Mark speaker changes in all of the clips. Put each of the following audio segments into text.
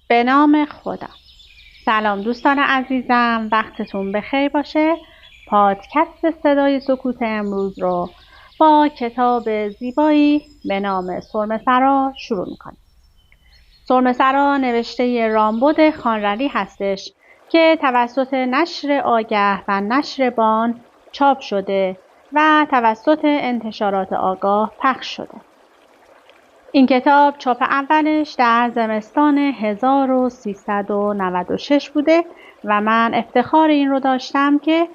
Speaker 1: به نام خدا. سلام دوستان عزیزم، وقتتون بخیر باشه. پادکست صدای سکوت امروز رو با کتاب زیبایی به نام سرمه‌سرا شروع میکنیم. سرمه‌سرا نوشته رامبد خانرلی هستش که توسط نشر آگه و نشر بان چاپ شده و توسط انتشارات آگاه پخش شده. این کتاب چاپ اولش در زمستان 1396 بوده و من افتخار این رو داشتم که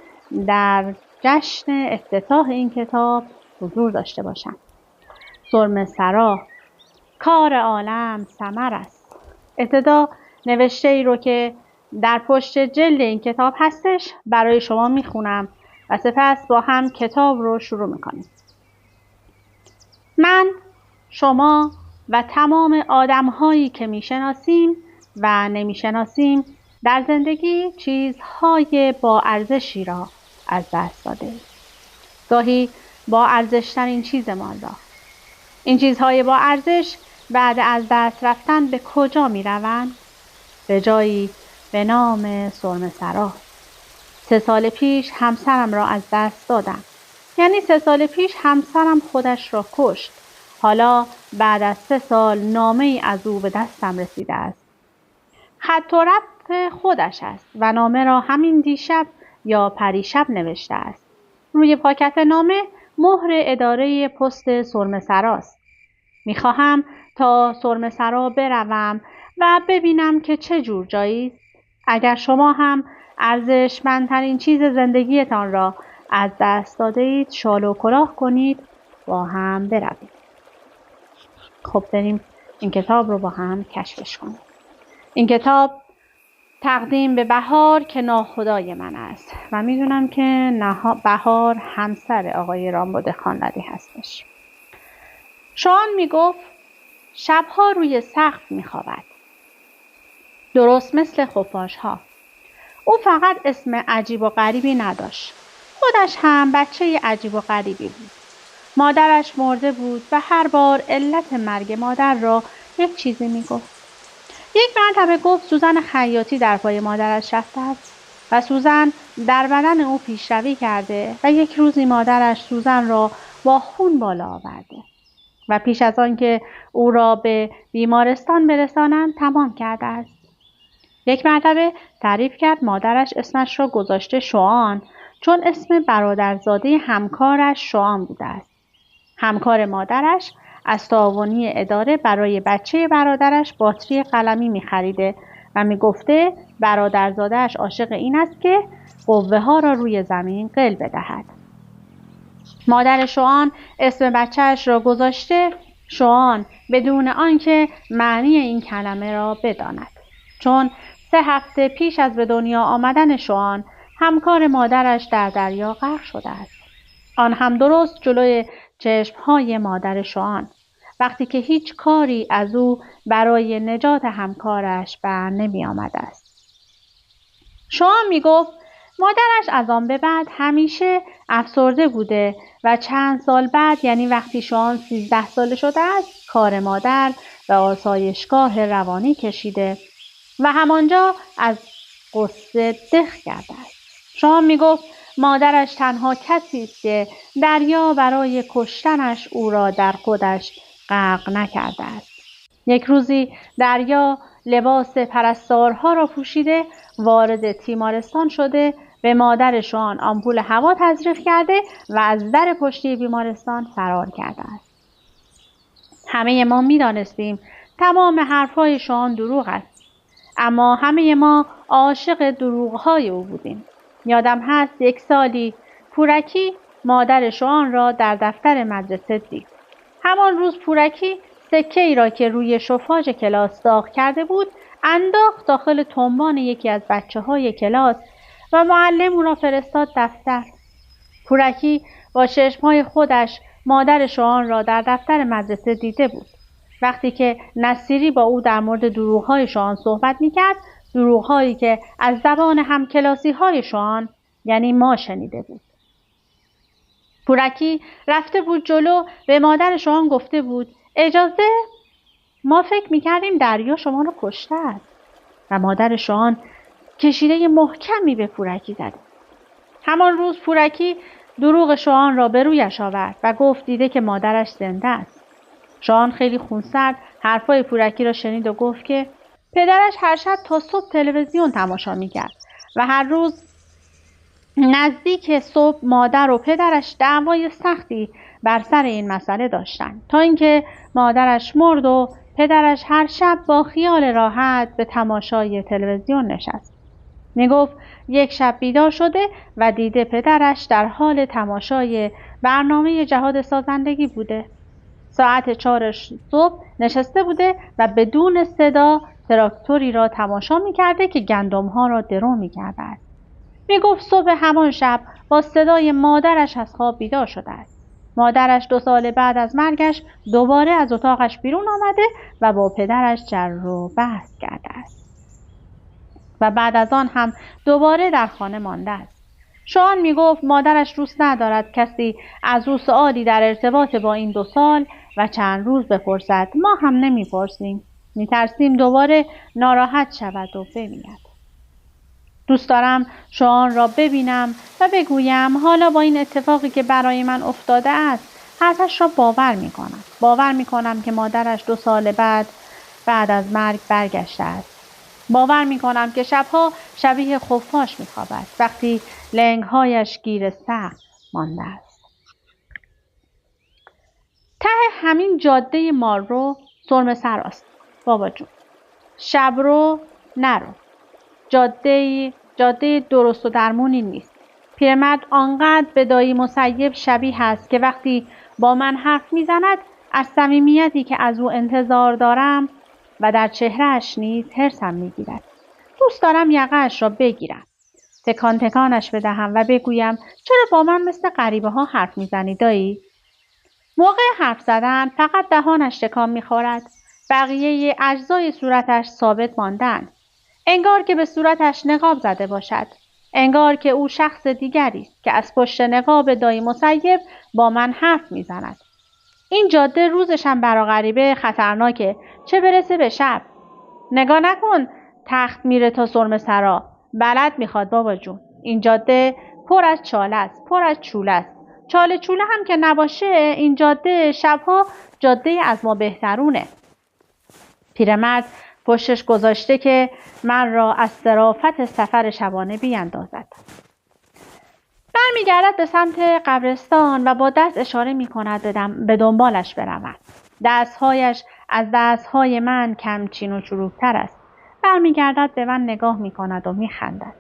Speaker 1: در جشن افتتاح این کتاب حضور داشته باشم. سرمه‌سرا، کار عالم ثمر است. ابتدا نوشته ای رو که در پشت جلد این کتاب هستش برای شما میخونم و سپس با هم کتاب رو شروع میکنیم. من، شما و تمام آدم‌هایی که می‌شناسیم و نمی‌شناسیم در زندگی چیزهای با ارزشی را از دست داده‌ایم. گاهی با ارزش‌ترین چیزمان را. این چیزهای با ارزش بعد از دست رفتن به کجا می‌روند؟ به جایی به نام سرمه‌سرا. 3 سال پیش همسرم را از دست دادم. یعنی 3 سال پیش همسرم خودش را کشت. حالا بعد از 3 سال نامه‌ای از او به دستم رسیده است. خط و ربط خودش است و نامه را همین دیشب یا پریشب نوشته است. روی پاکت نامه مهر اداره پست سرمه‌سراست. می‌خواهم تا سرمه‌سرا بروم و ببینم که چه جور جایی است. اگر شما هم ارزشمندترین چیز زندگیتان را از دست داده اید، شال و کلاه کنید با هم بروید. خب بریم این کتاب رو با هم کشفش کنیم. این کتاب تقدیم به بهار که ناخدای من است و میدونم که بهار همسر آقای رامبد خانرلی هستش. شوان میگفت شبها روی سقف میخوابد، درست مثل خفاشها. او فقط اسم عجیب و غریبی نداشت. خودش هم بچه عجیب و غریبی بود. مادرش مرده بود و هر بار علت مرگ مادر را یک چیزی میگفت. یک مرتبه گفت سوزن خیاطی در پای مادرش رفته است و سوزن در بدن او پیشروی کرده و یک روزی مادرش سوزن را با خون بالا آورده و پیش از آن که او را به بیمارستان برسانند تمام کرده است. یک مرتبه تعریف کرد مادرش اسمش را گذاشته شوان چون اسم برادرزاده همکارش شوان بوده است. همکار مادرش از تعاونی اداره برای بچه برادرش باتری قلمی می‌خریده و می‌گفته برادرزاده‌اش عاشق این است که قوه‌ها را روی زمین قل بدهد. مادر شوان اسم بچه‌اش را گذاشته شوان بدون آنکه معنی این کلمه را بداند. چون 3 هفته پیش از به دنیا آمدن شوان همکار مادرش در دریا غرق شده است. آن هم درست جلوی چشمهای مادر شوان، وقتی که هیچ کاری از او برای نجات همکارش بر نمی آمده است. شوان می گفت مادرش از آن به بعد همیشه افسرده بوده و چند سال بعد، یعنی وقتی شوان 13 ساله شده است، کار مادر و آسایشگاه روانی کشیده و همانجا از قصه دق کرده است. شوان می گفت مادرش تنها کسی است که دریا برای کشتنش او را در خودش غرق نکرده است. یک روزی دریا لباس پرستارها را پوشیده وارد تیمارستان شده، به مادر شوان آمپول هوا تزریق کرده و از در پشتی بیمارستان فرار کرده است. همه ما می‌دانستیم تمام حرف‌های شوان دروغ است، اما همه ما عاشق دروغ‌های او بودیم. یادم هست یک سالی پورکی مادر شوان را در دفتر مدرسه دید. همان روز پورکی سکه ای را که روی شوفاژ کلاس داغ کرده بود انداخت داخل تنبان یکی از بچه‌های کلاس و معلم او را فرستاد دفتر. پورکی با چشم‌های خودش مادر شوان را در دفتر مدرسه دیده بود. وقتی که نصیری با او در مورد دروغ‌های شوان صحبت می‌کرد، دروغ‌هایی که از زبان همکلاسی‌های شوان یعنی ما شنیده بود. پورکی رفته بود جلو، به مادر شوان گفته بود اجازه؟ ما فکر می‌کردیم دریا شما رو کشته است. و مادر شوهان کشیده محکمی به پورکی زد. همان روز پورکی دروغ شوهان را به رویش آورد و گفت دیده که مادرش زنده است. شوهان خیلی خونسرد حرفای پورکی را شنید و گفت که پدرش هر شب تا صبح تلویزیون تماشا می‌کرد و هر روز نزدیک صبح مادر و پدرش دعوای سختی بر سر این مسئله داشتند تا اینکه مادرش مرد و پدرش هر شب با خیال راحت به تماشای تلویزیون نشست. میگفت یک شب بیدار شده و دیده پدرش در حال تماشای برنامه جهاد سازندگی بوده. ساعت 4 صبح نشسته بوده و بدون صدا تراکتوری را تماشا می‌کرده که گندم‌ها را درو می‌کرده است. میگفت صبح همان شب با صدای مادرش از خواب بیدار شده است. مادرش 2 سال بعد از مرگش دوباره از اتاقش بیرون آمده و با پدرش جر و بحث کرده است. و بعد از آن هم دوباره در خانه مانده است. شوهان میگفت مادرش دوست ندارد کسی از او سؤالی در ارتباط با این 2 سال و چند روز بپرسد. ما هم نمیپرسیم. میترسیم دوباره ناراحت شود و بمیرد. دوست دارم شوهان را ببینم و بگویم حالا با این اتفاقی که برای من افتاده است حرفش را باور میکنم. باور میکنم که مادرش 2 سال بعد از مرگ برگشته است. باور میکنم که شبها شبیه خفاش میخوابد وقتی لنگهایش گیر سقف مانده است. ته همین جاده مارو سرم سراست بابا جون. شب رو نرو. جاده درست و درمونی نیست. پیرمرد آنقدر به دایی مسیب شبیه است که وقتی با من حرف میزند از صمیمیتی که از او انتظار دارم و در چهرهش نیز حرصم میگیرد. دوست دارم یقه‌اش را بگیرم. تکان تکانش بدهم و بگویم چرا با من مثل غریبه ها حرف میزنی دایی؟ موقع حرف زدن فقط دهانش تکان میخورد. بقیه اجزای صورتش ثابت ماندند. انگار که به صورتش نقاب زده باشد. انگار که او شخص دیگری است که از پشت نقاب دایی مسیب با من حرف میزند. این جاده روزش هم برا غریبه خطرناکه، چه برسه به شب. نگاه نکن تخت میره تا سرم سرا. بلد میخواد بابا جون. این جاده پر از چاله است، پر از چوله است. چاله چوله هم که نباشه این جاده شبها جاده از ما بهترونه. پیرمرد پشتش گذاشته که من را از صرافت سفر شبانه بیاندازد. برمیگردد به سمت قبرستان و با دست اشاره میکند به دنبالش بروم. دستهایش از دستهای من کمچین و چروکتر است. برمیگردد به من نگاه میکند و میخندد.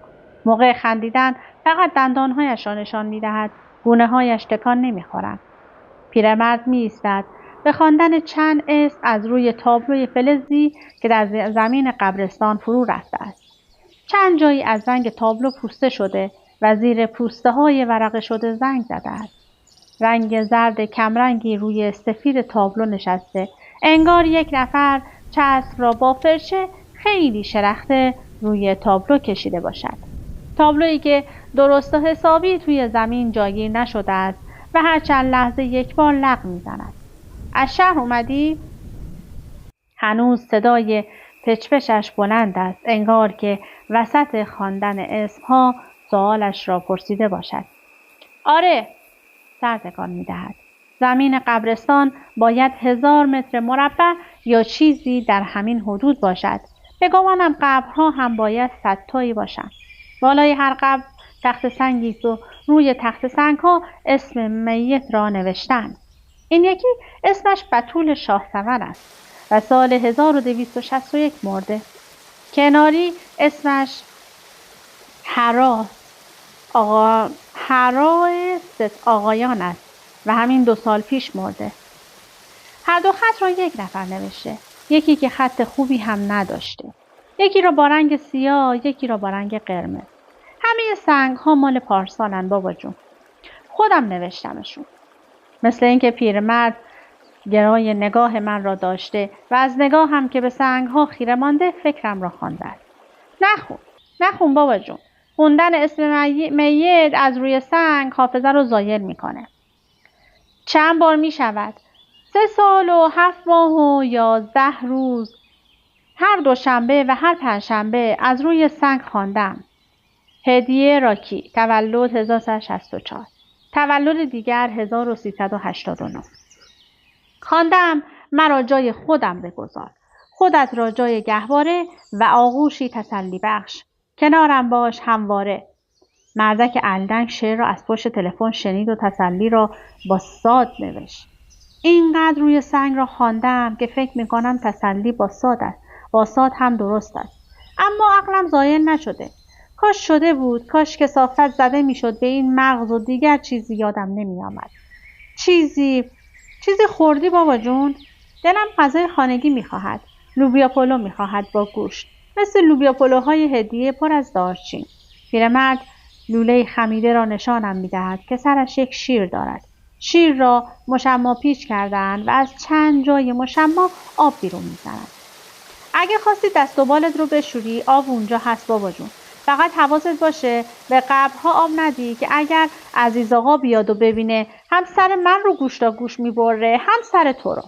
Speaker 1: موقع خندیدن فقط دندانهایش را نشان میدهد. گونه‌هایش تکان نمیخورند. پیرمرد میایستد به خواندن چند اسم از روی تابلوی فلزی که در زمین قبرستان فرو رفته است. چند جایی از رنگ تابلو پوسته شده و زیر پوسته های ورقه شده زنگ زده است. رنگ زرد کمرنگی روی سفید تابلو نشسته. انگار یک نفر چسب را با فرشه خیلی شلخته روی تابلو کشیده باشد. تابلویی که درست و حسابی توی زمین جاگیر نشده است و هر چند لحظه یک بار لق میزند. از شهر اومدی؟ هنوز صدای پچ‌پچش بلند است. انگار که وسط خواندن اسمها سوالش را پرسیده باشد. آره، سر تکان می‌دهد. زمین قبرستان باید 1000 متر مربع یا چیزی در همین حدود باشد. به گمانم قبرها هم باید 100 تایی باشند. بالای هر قبر تخت سنگی است و روی تخت سنگ‌ها اسم میت را نوشتن. این یکی اسمش بتول شاهسور است و سال 1261 مرده. کناری اسمش هرای ست آقایان است و همین 2 سال پیش مرده. هر دو خط را یک نفر نوشته. یکی که خط خوبی هم نداشته. یکی را با رنگ سیاه، یکی را با رنگ قرمز. همه سنگ ها مال پارسالن بابا جون. خودم نوشتمشون. مثل اینکه پیرمرد گرای نگاه من را داشته و از نگاه هم که به سنگ ها خیره مانده فکرم را خوانده است. نخون بابا جون. خوندن اسم میت از روی سنگ حافظه رو زایل میکنه. چند بار میشود؟ 3 سال و 7 ماه و 11 روز. هر دوشنبه و هر پنجشنبه از روی سنگ خواندم. هدیه راکی، تولد 1364، تولد دیگر 1389. خواندم مرا جای خودم بگذار، خودت را جای گهواره و آغوشی تسلی بخش، کنارم باش همواره. مردک الدنگ شعر را از پشت تلفن شنید و تسلی را با صاد نوشت. اینقدر روی سنگ را خواندم که فکر میکنم تسلی با صاد است، با صاد هم درست است. اما عقلم زایل نشده. کاش شده بود، کاش کثافت زده میشد به این مغز و دیگر چیزی یادم نمیآمد. چیزی خوردی بابا جون؟ دلم غذای خانگی میخواهد. لوبیا پلو میخواهد با گوشت، مثل لوبیا پلوهای هدیه پر از دارچین. پیرمرد لوله خمیده را نشانم میدهد که سرش یک شیر دارد. شیر را مشما پیچ کردند و از چند جای مشما آب بیرون میزنند. اگه خواستی دست و بالت رو بشوری، آب اونجا هست بابا جون. فقط حواست باشه به قبرها آب ندی که اگر عزیز آقا بیاد و ببینه هم سر من رو گوش تا گوش میبره هم سر تو رو.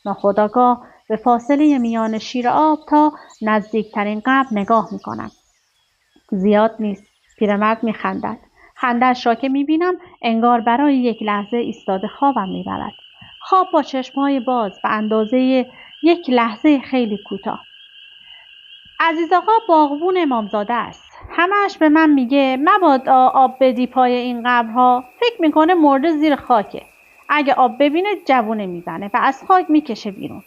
Speaker 1: ناخودآگاه به فاصله میان شیر آب تا نزدیکترین قبر نگاه میکنم. زیاد نیست. پیرمرد میخندد. خنده‌اش را که میبینم انگار برای یک لحظه ایستاده خوابم میبرد. خواب با چشمهای باز و اندازه یک لحظه خیلی کوتاه. عزیز آقا باغبون امامزاده است. همش به من میگه مبادا آب بدی پای این قبرها، فکر میکنه مرده زیر خاکه. اگه آب ببینه جوونه میزنه و از خاک میکشه بیرون.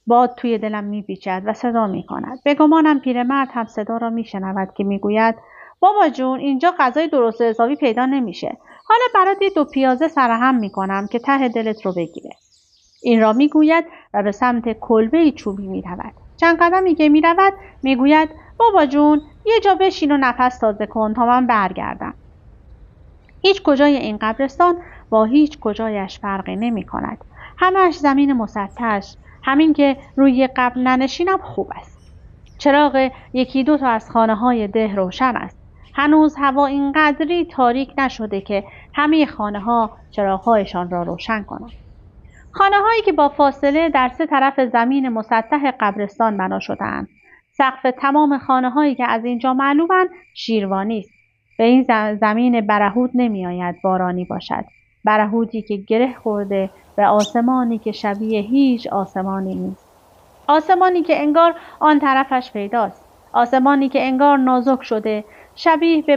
Speaker 1: باد توی دلم میپیچد و صدا میکند. به گمانم پیرمرد هم صدا را میشنود که میگوید بابا جون اینجا غذای درست حسابی پیدا نمیشه. حالا برات 2 پیازه سرهم میکنم که ته دلت رو بگیره. این را میگوید و به سمت کلبه چوبی میرود. چند قدمی که میرود میگوید بابا جون یه جا بشین و نفس تازه کن تا من برگردم. هیچ کجای این قبرستان با هیچ کجایش فرقی نمی کند. همش زمین مسطح، همین که روی قبر ننشینم خوب است. چراغ 1-2 تا از خانه‌های ده روشن است. هنوز هوا اینقدری تاریک نشده که همه خانه‌ها چراغ‌هایشان را روشن کنند. خانه‌هایی که با فاصله در 3 طرف زمین مسطح قبرستان بنا شده‌اند. سقف تمام خانه‌هایی که از اینجا معلومند شیروانی است. به این زمین برهوت نمی‌آید بارانی باشد. برهوتی که گره خورده به آسمانی که شبیه هیچ آسمانی نیست. آسمانی که انگار آن طرفش پیداست. آسمانی که انگار نازک شده، شبیه به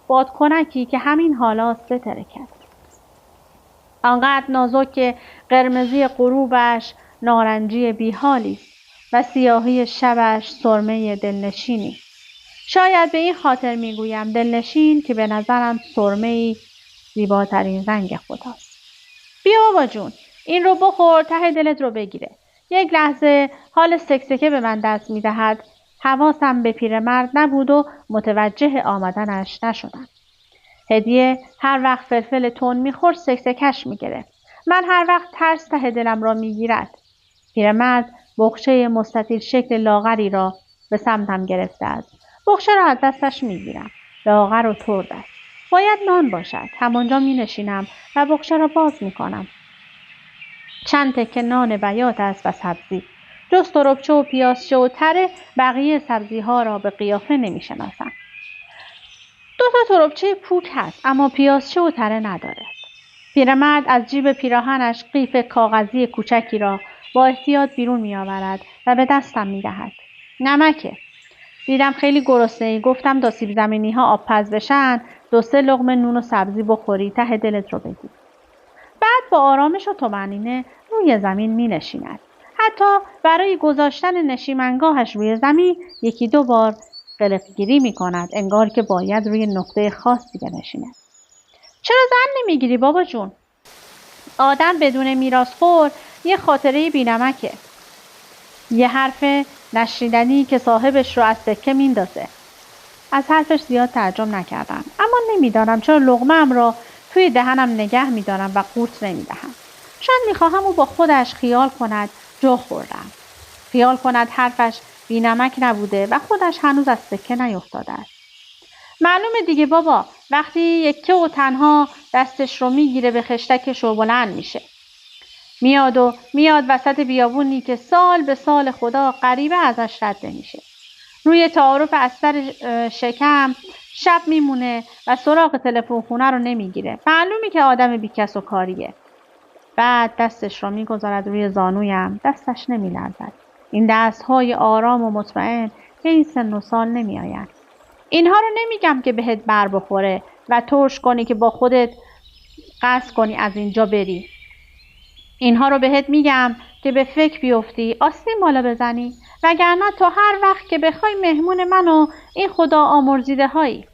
Speaker 1: بادکنکی که همین حالاست بترکد. آنقدر نازک که قرمزی غروبش نارنجی بیحالی است و سیاهی شبش سرمه دلنشینی. شاید به این خاطر میگویم دلنشین که به نظرم سرمه‌ای زیباترین رنگ خداست. بیا بابا جون این رو بخور ته دلت رو بگیره. یک لحظه حال سکسکه به من دست میدهد. حواسم به پیرمرد نبود و متوجه آمدنش نشدم. هدیه هر وقت فلفل تون میخورد سکسکش میگرفت. من هر وقت ترس ته دلم را میگیرد. پیرمرد بخچه مستطیل شکل لاغری را به سمتم گرفته است. بخچه را از دستش میگیرم. لاغر و ترد است. باید نان باشد. همانجا مینشینم و بخچه را باز میکنم. چند تکه نان بیات است و سبزی. جز تربچه و پیازچه و تره بقیه سبزی ها را به قیافه نمیشناسم. 2 تا تربچه پوک هست اما پیازچه و تره ندارد. پیرمرد از جیب پیراهنش قیف کاغذی کوچکی را با احتیاط بیرون می آورد و به دستم می دهد. نمکه. دیدم خیلی گرسنه‌ای، گفتم تا سیب زمینی ها آب پز بشن 2-3 لقمه نون و سبزی بخوری ته دلت رو بگیر. بعد با آرامش و طمأنینه روی زمین می نشیند. حتی برای گذاشتن نشیمنگاهش روی زمین 1-2 بار قلق‌گیری می کند انگار که باید روی نقطه خاصی بنشیند. چرا زن نمیگیری بابا جون؟ آدم بدون میراث‌خور یه خاطره بی‌نمکه. یه حرف نشنیدنی که صاحبش رو از سکه میندازه. از حرفش زیاد تعجب نکردم اما نمیدانم چرا لقمه‌ام را توی دهنم نگه میدارم و قورت نمیدهم. شاید میخواهم او با خودش خیال کند جا خوردم. خیال کند حرفش بی‌نمک نبوده و خودش هنوز از سکه نیفتاده است. معلومه دیگه بابا وقتی یکه و تنها دستش رو میگیره به خشتکش رو بلند میشه. میاد وسط بیابونی که سال به سال خدا غریبه ازش رد نمیشه. روی تعارف استر شکم شب میمونه و سراغ تلفن خونه رو نمیگیره. معلومی که آدم بیکس و کاریه. بعد دستش رو میگذارد روی زانویم. دستش نمیلرزد. این دستهای آرام و مطمئن به این سن و سال نمیآیند. اینها رو نمیگم که بهت بر بخوره و ترش کنی که با خودت قصد کنی از اینجا بری. اینها رو بهت میگم که به فکر بیفتی، آستین بالا بزنی، وگرنه تا هر وقت که بخوای مهمون من و این خدا آمرزیده هایی.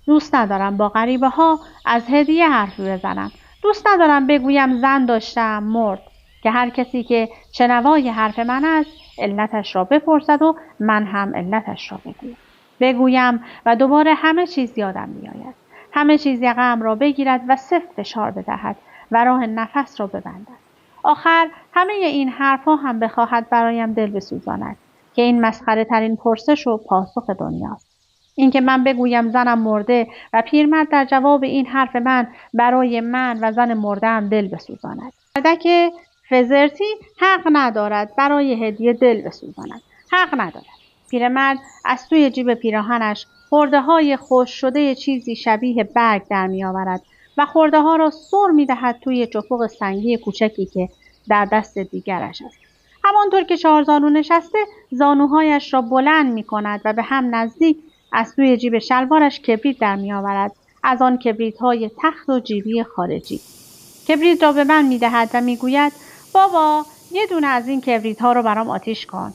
Speaker 1: دوست ندارم با غریبه ها از هدیه حرفی بزنم. دوست ندارم بگویم زن داشتم مرد، که هر کسی که شنوای حرف من است علتش را بپرسد و من هم علتش را بگویم و دوباره همه چیز یادم میآید. همه چیز یقه‌ام را بگیرد و سفت فشار بدهد و راه نفس را ببندد. آخر همه این حرفها هم بخواهد برایم دل بسوزاند که این مسخره ترین پرسش و پاسخ دنیاست. اینکه من بگویم زنم مرده و پیرمرد در جواب این حرف من برای من و زن مرده‌ام دل بسوزاند. مردک فزرتی حق ندارد برای هدیه دل بسوزاند. حق ندارد. پیرمرد از توی جیب پیراهنش خرده‌های خشک شده چیزی شبیه برگ در می‌آورد و خرده‌ها را سر می‌دهد توی چپق سنگی کوچکی که در دست دیگرش است. همانطور که 4 زانو نشسته زانوهایش را بلند می‌کند و به هم نزدیک از توی جیب شلوارش کبریت در می‌آورد، از آن کبریت‌های تخت و جیبی خارجی. کبریت را به من می‌دهد و می‌گوید بابا یه دونه از این کبریت‌ها رو برام آتیش کن.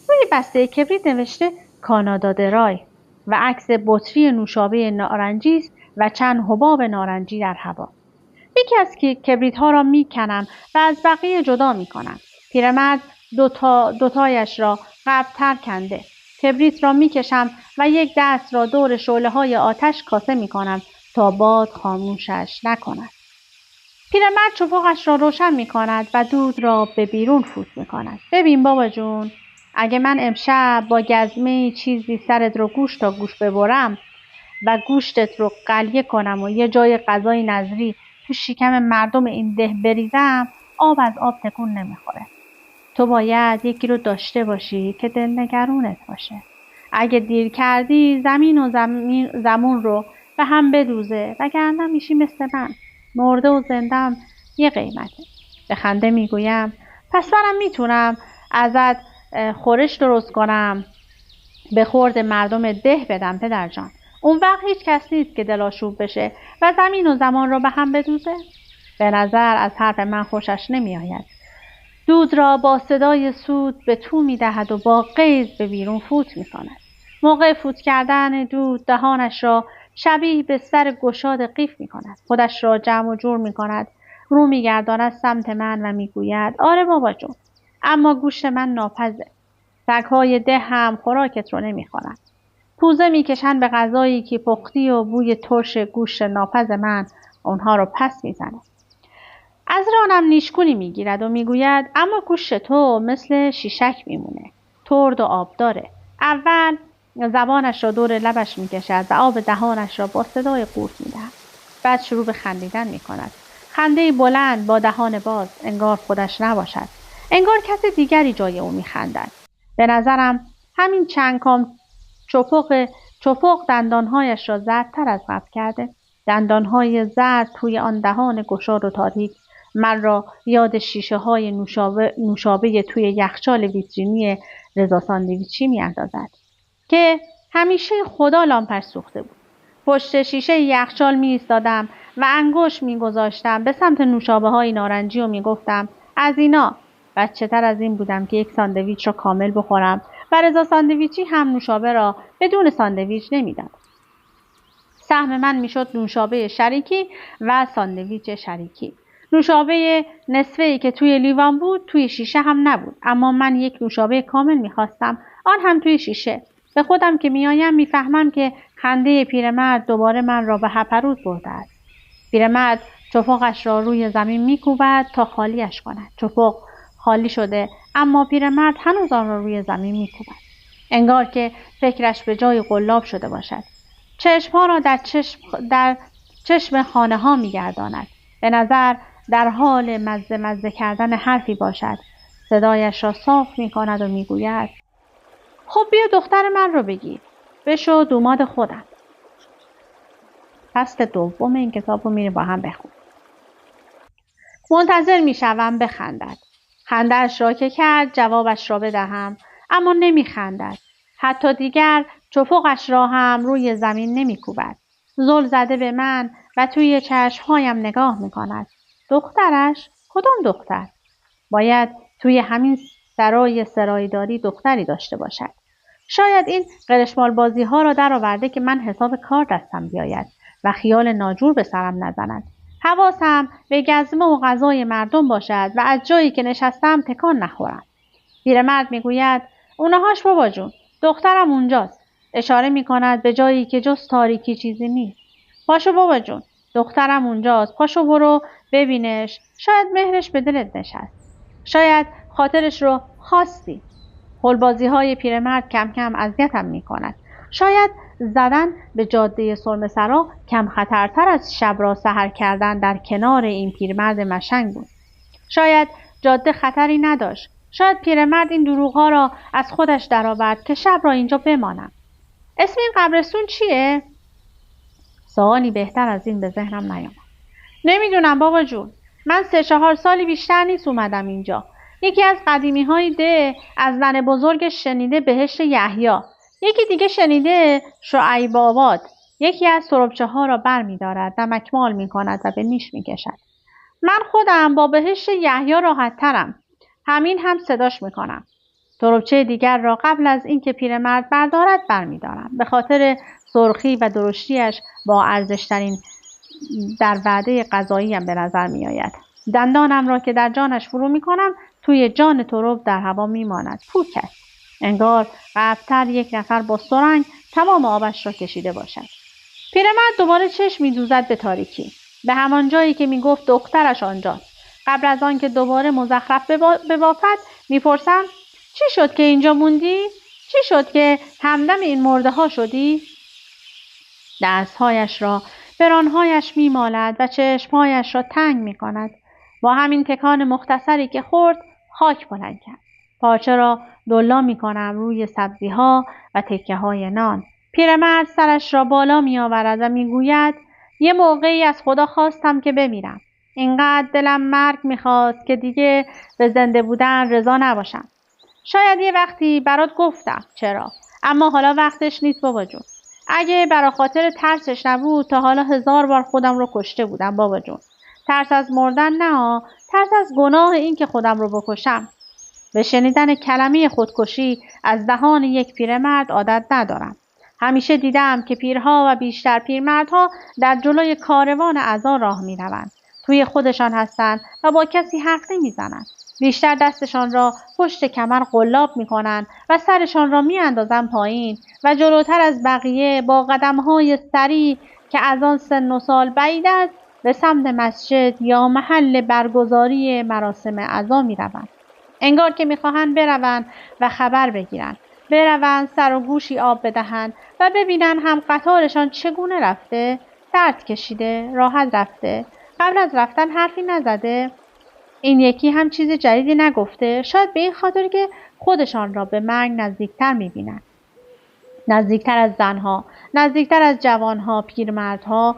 Speaker 1: روی بسته کبریت نوشته کانادا درای و عکس بطری نوشابه نارنجی است و چند حباب نارنجی در هوا. یکی از کبریت‌ها را می‌کنم و از بقیه جدا می‌کنم. پیرمرد دوتایش را قبل‌تر کنده. کبریت را می‌کشم و یک دست را دور شعله‌های آتش کاسه می‌کنم تا باد خاموشش نکند. پیرمرد چپقش را روشن می‌کند و دود را به بیرون فوت می‌کند. ببین بابا جون، اگه من امشب با گزمه چیزی سرت رو گوش تا گوش ببرم و گوشتت رو قلیه کنم و یه جای غذای نظری تو شکم مردم این ده بریزم، آب از آب تکون نمیخوره. تو باید یکی رو داشته باشی که دلنگرونت باشه. اگه دیر کردی زمین و زمون رو به هم بدوزه، وگرنه میشی مثل من. مرده و زندم یه قیمته. به خنده میگویم پس منم میتونم ازت خورش درست کنم، به خورد مردم ده بدم پدر جان. اون وقت هیچ کس نیست که دلاشوب بشه و زمین و زمان رو به هم بدوزه. به نظر از حرف من خوشش نمی آید. دود را با صدای سود به تو می دهد و با غیظ به بیرون فوت می کند. موقع فوت کردن دود دهانش را شبیه به سر گشاد قیف می کند. خودش را جمع و جور می کند. رو می گرداند سمت من و می گوید آره بابا جون، اما گوشت من ناپزه. سگ‌های ده هم خوراکت رو نمی خورند. پوزه می کشند به غذایی که پختی و بوی ترش گوشت ناپز من اونها رو پس می زند. از رانم نیشگونی می گیرد و می گوید اما گوشت تو مثل شیشک می مونه. ترد و آب داره. اول زبانش را دور لبش می کشد و آب دهانش را با صدای قورت می دهد. بعد شروع به خندیدن می کند. خنده بلند با دهان باز، انگار خودش نباشد. انگار کس دیگری جای او می خندد. به نظرم همین چند کام چپق دندانهایش را زردتر از قبل کرده. دندانهای زرد توی آن دهان گشاد و تاریک من را یاد شیشه های نوشابه توی یخچال ویترینی رضا ساندویچی می اندازد که همیشه خدا لامپش سوخته بود. پشت شیشه یخچال می ایستادم و انگشت می گذاشتم به سمت نوشابه های نارنجی و می گفتم از اینا. بچه تر از این بودم که یک ساندویچ را کامل بخورم و رضا ساندویچی هم نوشابه را بدون ساندویچ نمیداد. سهم من میشد نوشابه شریکی و ساندویچ شریکی. نوشابه نصفه‌ای که توی لیوان بود توی شیشه هم نبود، اما من یک نوشابه کامل میخواستم، آن هم توی شیشه. به خودم که میآیم میفهمم که خنده پیرمرد دوباره من را به هپروت برده است. پیرمرد چپقش را روی زمین میکوبد تا خالیش کند. چپق خالی شده، اما پیرمرد هنوز آن را روی زمین میکوبد. انگار که فکرش به جای قلاب شده باشد. چشمها را در چشم خانه ها میگرداند. به نظر در حال مزه کردن حرفی باشد، صدایش را صاف می کند و می گوید خب بیا دختر من رو بگیر. بشو دوماد خودم. فصل دوم این کتاب رو میره با هم بخون. منتظر می شوم بخندد. خنده‌اش را که کرد جوابش را بدهم، اما نمی خندد. حتی دیگر چپقش را هم روی زمین نمی کوبد. زل زده به من و توی چشمهایم نگاه می کند. دخترش؟ کدام دختر؟ باید توی همین سرایداری دختری داشته باشد. شاید این قرشمال بازی ها را در آورده که من حساب کار دستم بیاید و خیال ناجور به سرم نزند. حواسم به گزمه و غذای مردم باشد و از جایی که نشستم تکان نخورم. پیرمرد میگوید اونهاش بابا جون، دخترم اونجاست. اشاره میکند به جایی که جز تاریکی چیزی نیست. پاشو بابا جون، دخترم اونجاست. پاشو برو ببینش. شاید مهرش به دلت نشست. شاید خاطرش رو خواستی. هولبازی های پیرمرد کم کم اذیتم میکند. شاید زدن به جاده سرمه‌سرا کم خطرتر از شب را سحر کردن در کنار این پیرمرد مشنگ بود. شاید جاده خطری نداشت. شاید پیرمرد این دروغ‌ها را از خودش درآورد که شب را اینجا بمانم. اسم این قبرستون چیه؟ سوالی بهتر از این به ذهنم نیامد. نمیدونم بابا جون. من 3-4 سالی بیشتر نیست اومدم اینجا. یکی از قدیمی‌های ده از زن بزرگ شنیده بهشت یحیی. یکی دیگه شنیده شعیب آباد. یکی از تربچه‌ها را بر می‌دارد، نمکمال می‌کند و به نیش می‌کشد. من خودم با بهشت یحیی راحت‌ترم. همین هم صداش می‌کنم. تربچه دیگر را قبل از اینکه پیرمرد بردارد برمی‌دارم. به خاطر سرخی و درشتی‌اش با ارزش‌ترین در وعده غذاییم به نظر می‌آید. دندانم را که در جانش فرو می‌کنم توی جان ترب در هوا می‌ماند. پوک است. انگار قبل‌تر یک نفر با سرنگ تمام آبش را کشیده باشد. پیرمرد دوباره چشم می‌دوزد به تاریکی. به همان جایی که می‌گفت دخترش آنجاست. قبل از آن که دوباره مزخرف ببافد می‌پرسم چی شد که اینجا موندی؟ چی شد که همدم این مرده ها شدی؟ دستهایش را به رانهایش می‌مالد و چشمهایش را تنگ می‌کند. با همین تکان مختصری که خورد خاک بلند کرد. پارچه را دلا می‌کنم روی سبزی‌ها و تکه‌های نان. پیرمرد سرش را بالا می‌آورد و می‌گوید یه موقعی از خدا خواستم که بمیرم. اینقدر دلم مرگ می‌خواست که دیگه به زنده بودن رضا نباشم. شاید یه وقتی برات گفتم چرا، اما حالا وقتش نیست بابا جون. اگه برا خاطر ترسش نبود تا حالا 1000 بار خودم رو کشته بودم بابا جون. ترس از مردن نه، ترس از گناه این که خودم رو بکشم. به شنیدن کلمه خودکشی از دهان یک پیرمرد عادت ندارم. همیشه دیدم که پیرها و بیشتر پیرمردها در جلوی کاروان عزا راه می‌روند. توی خودشان هستند و با کسی حرف نمی‌زنند. بیشتر دستشان را پشت کمر قلاب می‌کنند و سرشان را می‌اندازند پایین و جلوتر از بقیه با قدم‌های سریع که از آن سن و سال بعید است به سمت مسجد یا محل برگزاری مراسم عزا می‌روند. انگار که می‌خواهند بروند و خبر بگیرند. بروند سر و گوشی آب بدهند و ببینند هم قطارشان چگونه رفته، درد کشیده، راحت رفته، قبل از رفتن حرفی نزده، این یکی هم چیز جدیدی نگفته. شاید به این خاطر که خودشان را به مرگ نزدیکتر می‌بینند. نزدیکتر از زنها، نزدیکتر از جوانها، پیرمردها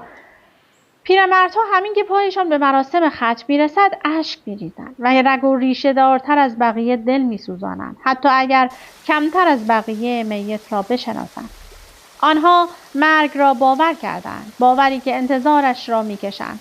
Speaker 1: همین که پایشان به مراسم ختم میرسد اشک میریزند و رگ و ریشه دارتر از بقیه دل میسوزانند، حتی اگر کمتر از بقیه میت را بشناسند. آنها مرگ را باور کردند، باوری که انتظارش را میکشند.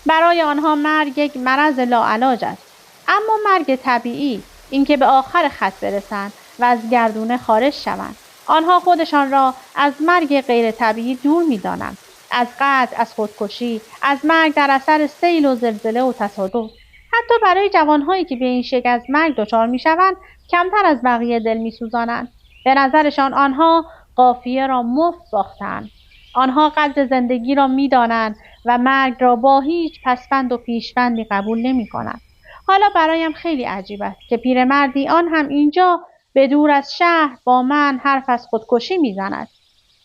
Speaker 1: برای آنها مرگ یک مرض لاعلاج است، اما مرگ طبیعی، اینکه به آخر خط برسند و از گردونه خارج شوند. آنها خودشان را از مرگ غیر طبیعی دور می‌دانند، از قتل، از خودکشی، از مرگ در اثر سیل و زلزله و تصادف. حتی برای جوانهایی که به این شکل از مرگ دچار می‌شوند کمتر از بقیه دل می‌سوزانند. به نظرشان آنها قافیه را مفت باختند. آنها قدر زندگی را می‌دانند و مرگ را با هیچ پسوند و پیشوندی قبول نمی‌کنند. حالا برایم خیلی عجیب است که پیرمردی آن هم اینجا به دور از شهر با من حرف از خودکشی می‌زند.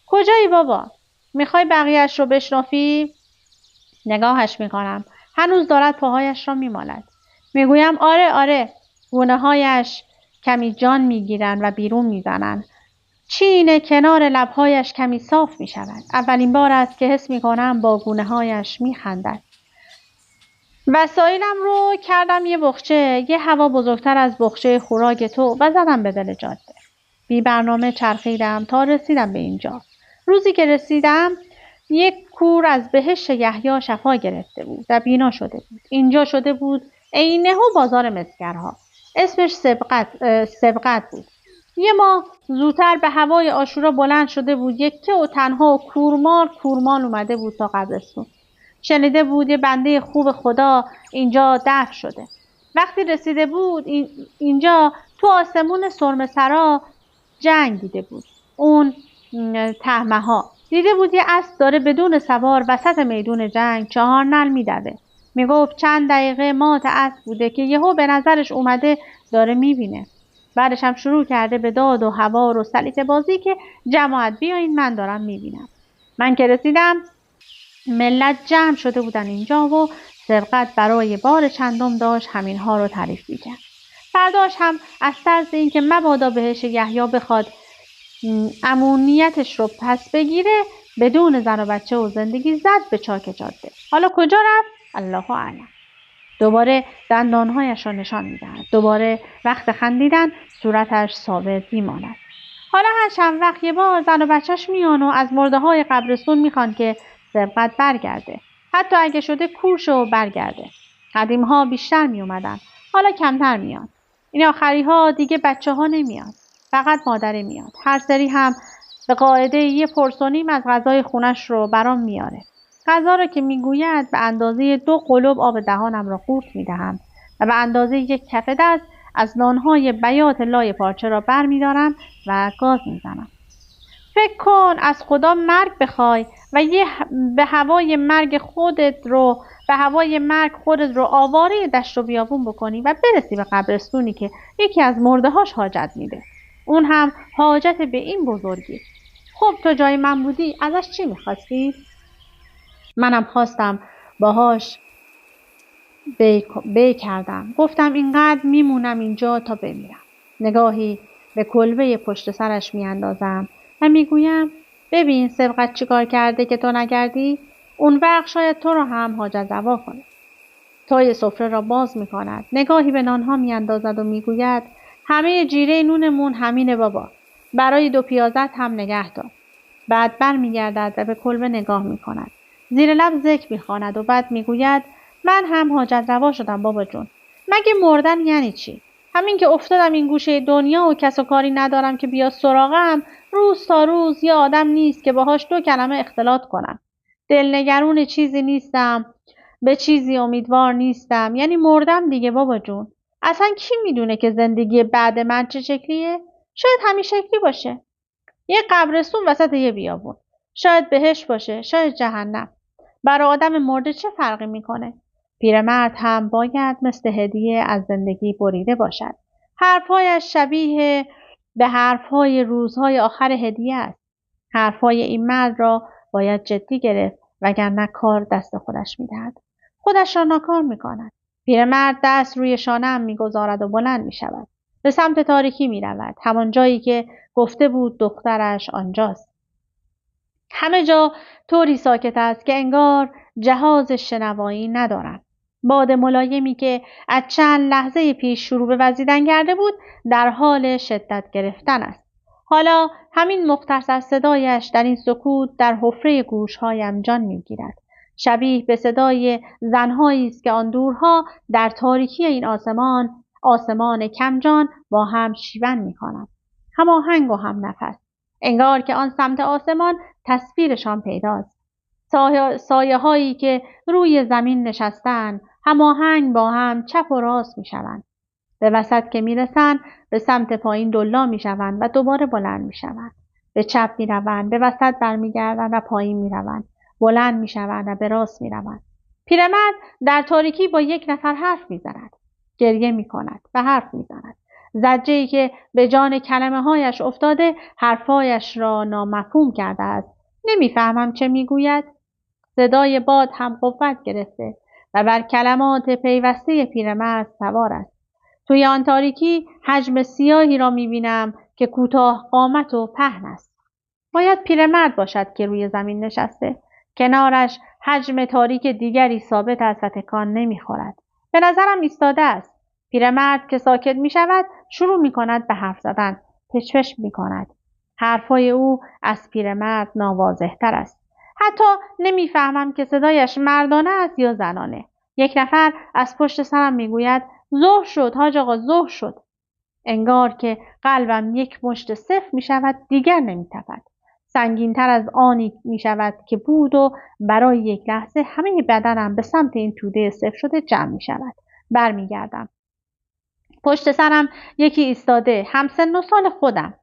Speaker 1: کجایی بابا؟ می‌خوای بقیه‌اش رو بشنفی؟ نگاهش می‌کنم. هنوز دارد پاهایش را میمالد. میگویم آره آره. گونه‌هایش کمی جان میگیرند و بیرون میزنند. چین کنار لبهایش کمی صاف میشود. اولین بار است که حس میکنم با گونه‌هایش میخندد. وسایلم رو کردم یه بخچه، یه هوا بزرگتر از بخچه خوراک تو و زدم به دل جاده. بی برنامه چرخیدم تا رسیدم به اینجا. روزی که رسیدم یک کور از بهشت یحیی شفا گرفته بود و بینا شده بود. اینجا شده بود عینه بازار مسگرها. اسمش سبقت بود. یه ماه زودتر به هوای عاشورا بلند شده بود. یکه و تنها و کورمال اومده بود تا قبرستون. شنیده بود یه بنده خوب خدا اینجا دفن شده. وقتی رسیده بود اینجا تو آسمون سرمسرا جنگ دیده بود. اون تهمه‌ها دیده بود یه اسب داره بدون سوار وسط میدون جنگ 4 نعل میدوه. میگفت چند دقیقه مات اسب بوده که یهو به نظرش اومده داره میبینه. بعدش هم شروع کرده به داد و هوار و سلیقه بازی که جماعت بیاین من دارم میبینم. من که رسیدم ملت جمع شده بودن اینجا و سبقت برای بار چندم داشت همینها رو تعریف میکرد. فرداش هم از ترس اینکه مبادا بهش یحیی بخواد امونیتش رو پس بگیره بدون زن و بچه و زندگی زد به چاک جاده. حالا کجا رفت؟ الله اعلم. دوباره دندانهایش را نشان میدهد. دوباره وقت خندیدن صورتش ثابت میماند. حالا هر چند وقت یه بار زن و بچهش میان و از مرده های قبرستون میخوان که سبقت برگرده. حتی اگه شده کورش و برگرده. قدیم ها بیشتر میومدن. حالا کمتر میان. این آخری ها دیگه بچه ها نمیاد. فقط مادره میاد. هر سری هم به قاعده یه پرسونیم از غذای خونش رو برام میاره. غذا رو که میگوید به اندازه 2 قلوب آب دهانم را قورت میدهم و به اندازه 1 کف دست از نانهای بیات لای پارچه را بر میدارم و گاز میزنم. فکر کن از خدا مرگ بخوای و به هوای مرگ خودت رو آواره دشت و بیابون بکنی و برسی به قبرستونی که یکی از مرده‌هاش حاجت میده. اون هم حاجت به این بزرگی. خب تو جای من بودی ازش چی میخواستی؟ منم خواستم باهاش بی کردم. گفتم اینقدر میمونم اینجا تا بمیرم. نگاهی به کلبه پشت سرش میاندازم و میگویم ببین سبقت چیکار کرده که تو نگردی؟ اون وقت شاید تو رو هم حاجت روا کنه. تای سفره را باز میکند. نگاهی به نانها میاندازد و میگوید همه جیره نونمون همینه بابا. برای 2 پیازت هم نگه دار. بعد بر میگردد و به کلبه نگاه میکند. زیر لب ذکر میخواند و بعد میگوید من هم حاجت روا شدم بابا جون. مگه مردن یعنی چی؟ همین که افتادم این گوشه دنیا و کس و کاری ندارم که بیا سراغم، روز تا روز یه آدم نیست که باهاش 2 کلمه اختلاط کنم. دلنگرون چیزی نیستم، به چیزی امیدوار نیستم. یعنی مردم دیگه بابا جون. اصلا کی میدونه که زندگی بعد من چه شکلیه؟ شاید همین شکلی باشه. یه قبرستون وسط یه بیابون. شاید بهشت باشه، شاید جهنم. برای آدم مرده چه فرقی میکنه؟ پیرمرد هم باید مثل هدیه از زندگی بریده باشد. حرفهایش شبیه به حرفهای روزهای آخر هدیه است. حرفهای این مرد را باید جدی گرفت وگرنه کار دست خودش میدهد. خودش را ناکار میکند. پیرمرد دست روی شانه‌ام میگذارد و بلند میشود. به سمت تاریکی میرود. همان جایی که گفته بود دخترش آنجاست. همه جا طوری ساکت است که انگار جهاز شنوایی ندارند. باد ملایمی که از چند لحظه پیش شروع به وزیدن کرده بود در حال شدت گرفتن است. حالا همین مختصر صدایش در این سکوت در حفره گوشهایم جان میگیرد. شبیه به صدای زنهایی است که آن دورها در تاریکی این آسمان کمجان با هم شیون می‌کنند. هماهنگ و هم نفس. انگار که آن سمت آسمان تصویرشان پیداست. سایه هایی که روی زمین نشستن هماهنگ با هم چپ و راست می شوند. به وسط که می رسند به سمت پایین دلا می شوند و دوباره بلند می شوند. به چپ می روند، به وسط برمی گردند و پایین می روند. بلند می شوند و به راست می روند. پیرمرد در تاریکی با یک نفر حرف می زند. گریه می کند و حرف می زند. زجه‌ای که به جان کلمه هایش افتاده حرفایش را نامفهوم کرده است. نمیفهمم چه میگوید. صدای باد هم قوت گرفته. و بر کلمات پیوسته پیرمرد سوار است. توی آن تاریکی حجم سیاهی را می‌بینم که کوتاه قامت و پهن است. باید پیرمرد باشد که روی زمین نشسته. کنارش حجم تاریک دیگری ثابت است و تکان نمی‌خورد. به نظرم ایستاده است. پیرمرد که ساکت می‌شود شروع می‌کند به حرف زدن. پچ‌پچ می‌کند. حرف‌های او از پیرمرد ناواضح‌تر است. حتی نمی‌فهمم که صدایش مردانه است یا زنانه. یک نفر از پشت سرم می‌گوید ظهر شد حاج آقا، ظهر شد. انگار که قلبم یک مشت صفر می‌شود، دیگر نمی‌تپد. سنگین‌تر از آنی می‌شود که بود و برای یک لحظه همه بدنم به سمت این توده صفر شده جمع می‌شود. برمیگردم. پشت سرم یکی ایستاده، همسن و سال خودم.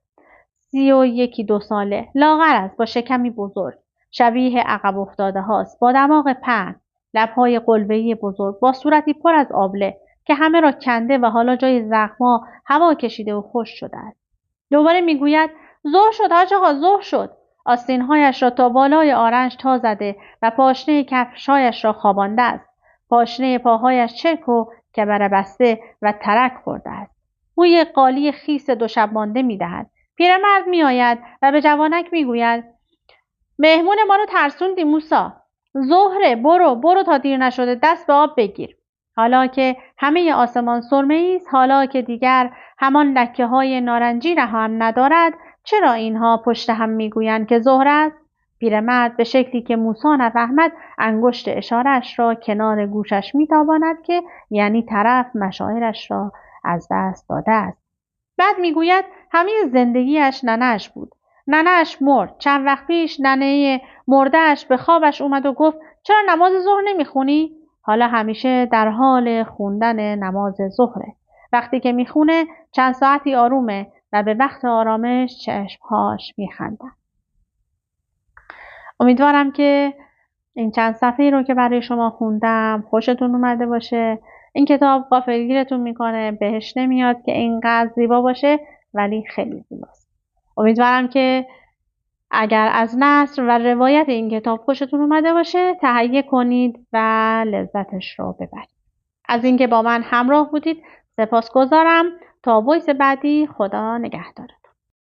Speaker 1: 31 ساله، لاغر است، با شکمی بزرگ، شبیه عقب افتاده هاست، با دماغ پهن، لب‌های قلبه‌ای بزرگ، با صورتی پر از آبله که همه را کنده و حالا جای زخم‌ها هوا کشیده و خشک شده است. دوباره میگوید ظهر شد حاج آقا، ظهر شد. آستین‌هایش را تا بالای آرنج تا زده و پاشنه کفش‌هایش را خوابانده است. پاشنه پاهایش چرک و کمر بسته و ترک خورده است. بوی قالی خیس دو شب مانده می‌دهد. پیرمرد میآید و به جوانک میگوید مهمون ما رو ترسوندی موسی. ظهره، برو تا دیر نشده دست به آب بگیر. حالا که همه آسمان سرمه‌ای است، حالا که دیگر همان لکه‌های نارنجی را هم ندارد، چرا اینها پشت هم میگویند که ظهر است؟ پیرمرد به شکلی که موسی نفهمد انگشت اشاره‌اش را کنار گوشش میتاباند که یعنی طرف مشاعرش را از دست داده است. بعد میگوید همه زندگیش ننه‌اش بود. ننه‌اش مرد. چند وقت پیش ننه مرده‌اش به خوابش اومد و گفت چرا نماز ظهر نمیخونی؟ حالا همیشه در حال خوندن نماز ظهره. وقتی که میخونه چند ساعتی آرومه و به وقت آرامش چشمهاش میخندن. امیدوارم که این چند صفحه‌ای رو که برای شما خوندم خوشتون اومده باشه. این کتاب غافلگیرتون میکنه، بهش نمیاد که اینقدر زیبا باشه ولی خیلی زیباست. امیدوارم که اگر از نثر و روایت این کتاب خوشتون اومده باشه تهیه کنید و لذتش رو ببرید. از اینکه با من همراه بودید سپاسگزارم. تا وایس بعدی، خدا نگهدار.